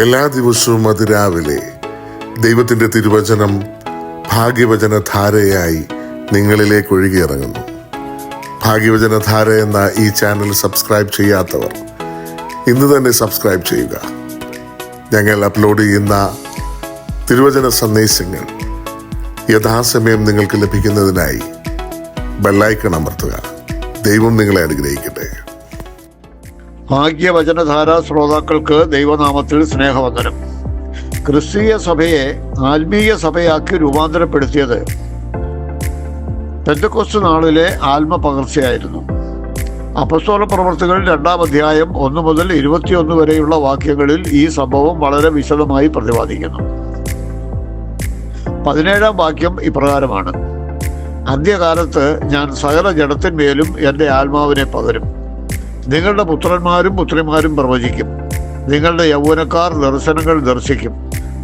എല്ലാ ദിവസവും അതിരാവിലെ ദൈവത്തിൻ്റെ തിരുവചനം ഭാഗ്യവചനധാരയായി നിങ്ങളിലേക്ക് ഒഴുകിയിറങ്ങുന്നു. ഭാഗ്യവചനധാര എന്ന ഈ ചാനൽ സബ്സ്ക്രൈബ് ചെയ്യാത്തവർ ഇന്ന് തന്നെ സബ്സ്ക്രൈബ് ചെയ്യുക. ഞങ്ങൾ അപ്ലോഡ് ചെയ്യുന്ന തിരുവചന സന്ദേശങ്ങൾ യഥാസമയം നിങ്ങൾക്ക് ലഭിക്കുന്നതിനായി ബെല്ലൈക്കൺ അമർത്തുക. ദൈവം നിങ്ങളെ അനുഗ്രഹിക്കട്ടെ. ഭാഗ്യവചനധാര ശ്രോതാക്കൾക്ക് ദൈവനാമത്തിൽ സ്നേഹവന്ദനം. ക്രിസ്തീയ സഭയെ ആത്മീയ സഭയാക്കി രൂപാന്തരപ്പെടുത്തിയത് പെന്തക്കോസ്ത് നാളിലെ ആത്മപകർച്ചയായിരുന്നു. അപ്പസ്തോല പ്രവർത്തികൾ 2-ാം അധ്യായം 1 മുതൽ 21 വരെയുള്ള വാക്യങ്ങളിൽ ഈ സംഭവം വളരെ വിശദമായി പ്രതിപാദിക്കുന്നു. 17-ാം വാക്യം ഇപ്രകാരമാണ്: അന്ത്യകാലത്ത് ഞാൻ സകല ജഡത്തിന്മേലും എൻ്റെ ആത്മാവിനെ പകരും. നിങ്ങളുടെ പുത്രന്മാരും പുത്രിമാരും പ്രവചിക്കും. നിങ്ങളുടെ യൗവനക്കാർ ദർശനങ്ങൾ ദർശിക്കും.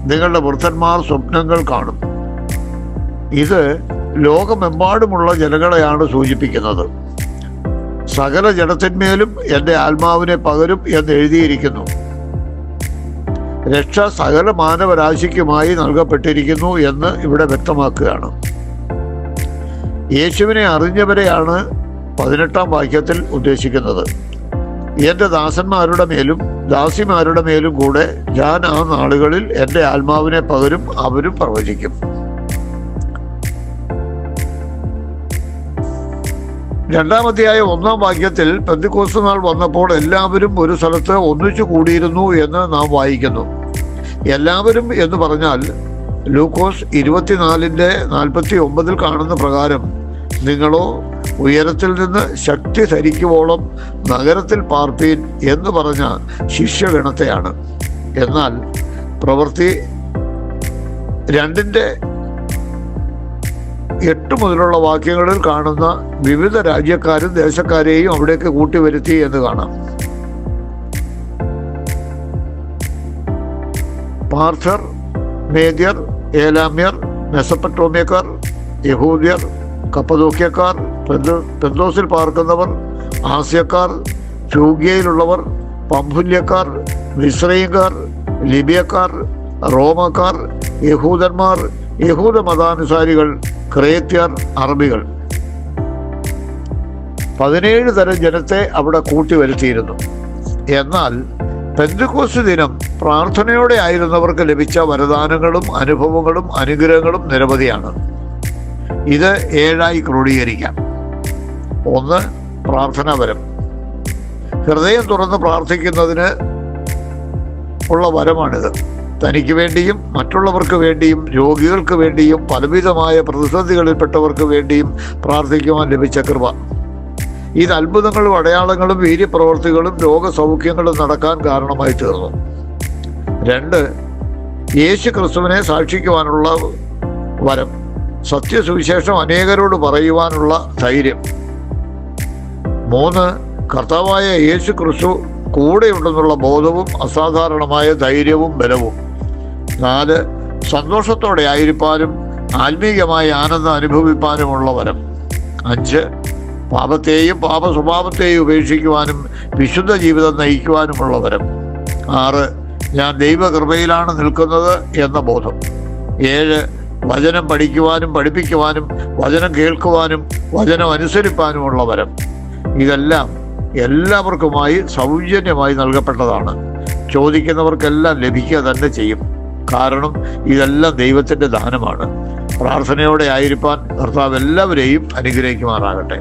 നിങ്ങളുടെ വൃദ്ധന്മാർ സ്വപ്നങ്ങൾ കാണും. ഇത് ലോകമെമ്പാടുമുള്ള ജനങ്ങളെയാണ് സൂചിപ്പിക്കുന്നത്. സകല ജഡത്തിന്മേലും എൻ്റെ ആത്മാവിനെ പകരും എന്ന് എഴുതിയിരിക്കുന്നു. രക്ഷ സകല മാനവരാശിക്കുമായി നൽകപ്പെട്ടിരിക്കുന്നു എന്ന് ഇവിടെ വ്യക്തമാക്കുകയാണ്. യേശുവിനെ അറിഞ്ഞവരെയാണ് 18-ാം വാക്യത്തിൽ ഉദ്ദേശിക്കുന്നത്. എൻ്റെ ദാസന്മാരുടെ മേലും ദാസിമാരുടെ മേലും കൂടെ ഞാൻ ആ നാളുകളിൽ എൻ്റെ ആത്മാവിനെ പകരും, അവരും പ്രവചിക്കും. 2-ാം അധ്യായം 1-ാം വാക്യത്തിൽ പെന്തക്കോസ്ത് നാൾ വന്നപ്പോൾ എല്ലാവരും ഒരു സ്ഥലത്ത് ഒന്നിച്ചു കൂടിയിരുന്നു എന്ന് നാം വായിക്കുന്നു. എല്ലാവരും എന്ന് പറഞ്ഞാൽ ലൂക്കോസ് 24:49 കാണുന്ന പ്രകാരം നിങ്ങളോ ഉയരത്തിൽ നിന്ന് ശക്തി ധരിക്കുവോളം നഗരത്തിൽ പാർപ്പീൻ എന്ന് പറഞ്ഞ ശിഷ്യഗണത്തെയാണ്. എന്നാൽ പ്രവൃത്തി 2:8 മുതലുള്ള വാക്യങ്ങളിൽ കാണുന്ന വിവിധ രാജ്യക്കാരും ദേശക്കാരെയും അവിടേക്ക് കൂട്ടിവരുത്തി എന്ന് കാണാം. പാർഥർ, മേദ്യർ, ഏലാമ്യർ, മെസൊപ്പൊട്ടേമിയക്കാർ, യഹൂദ്യർ, കപ്പദോക്യക്കാർ, പെന്തോസിൽ പാർക്കുന്നവർ, ആസ്യക്കാർ, ഫ്രൂഗ്യയിലുള്ളവർ, പംഫുല്യക്കാർ, മിസ്രയീംകാർ, ലിബിയക്കാർ, റോമക്കാർ, യഹൂദന്മാർ, യഹൂദ മതാനുസാരികൾ, ക്രേത്യർ, അറബികൾ, 17 തരം ജനത്തെ അവിടെ കൂട്ടിവരുത്തിയിരുന്നു. എന്നാൽ പെന്തക്കോസ്ത് ദിനം പ്രാർത്ഥനയോടെ ആയിരുന്നവർക്ക് ലഭിച്ച വരദാനങ്ങളും അനുഭവങ്ങളും അനുഗ്രഹങ്ങളും നിരവധിയാണ്. ഇത് 7ആയി ക്രോഡീകരിക്കാം. 1. പ്രാർത്ഥനാവരം. ഹൃദയം തുറന്ന് പ്രാർത്ഥിക്കുന്നതിന് ഉള്ള വരമാണിത്. തനിക്ക് വേണ്ടിയും മറ്റുള്ളവർക്ക് വേണ്ടിയും രോഗികൾക്ക് വേണ്ടിയും പലവിധമായ പ്രതിസന്ധികളിൽപ്പെട്ടവർക്ക് വേണ്ടിയും പ്രാർത്ഥിക്കുവാൻ ലഭിച്ച കൃപ. ഇത് അത്ഭുതങ്ങളും അടയാളങ്ങളും വീര്യപ്രവർത്തികളും രോഗസൗഖ്യങ്ങളും നടക്കാൻ കാരണമായി തീർന്നു. 2. യേശു ക്രിസ്തുവിനെ സാക്ഷിക്കുവാനുള്ള വരം. സത്യസുവിശേഷം അനേകരോട് പറയുവാനുള്ള ധൈര്യം. 3. കർത്താവായ യേശു ക്രിസ്തു കൂടെയുണ്ടെന്നുള്ള ബോധവും അസാധാരണമായ ധൈര്യവും ബലവും. 4. സന്തോഷത്തോടെ ആയിരിക്കാനും ആത്മീയമായ ആനന്ദം അനുഭവിപ്പാനുമുള്ള വരം. 5. പാപത്തെയും പാപ സ്വഭാവത്തെയും ഉപേക്ഷിക്കുവാനും വിശുദ്ധ ജീവിതം നയിക്കുവാനുമുള്ള വരം. 6. ഞാൻ ദൈവകൃപയിലാണ് നിൽക്കുന്നത് എന്ന ബോധം. 7. വചനം പഠിക്കുവാനും പഠിപ്പിക്കുവാനും വചനം കേൾക്കുവാനും വചനം അനുസരിപ്പാനുമുള്ള വരം. ഇതെല്ലാം എല്ലാവർക്കുമായി സൗജന്യമായി നൽകപ്പെട്ടതാണ്. ചോദിക്കുന്നവർക്കെല്ലാം ലഭിക്കുക തന്നെ ചെയ്യും. കാരണം ഇതെല്ലാം ദൈവത്തിൻ്റെ ദാനമാണ്. പ്രാർത്ഥനയോടെ ആയിരിക്കാൻ കർത്താവ് എല്ലാവരെയും അനുഗ്രഹിക്കുമാറാകട്ടെ.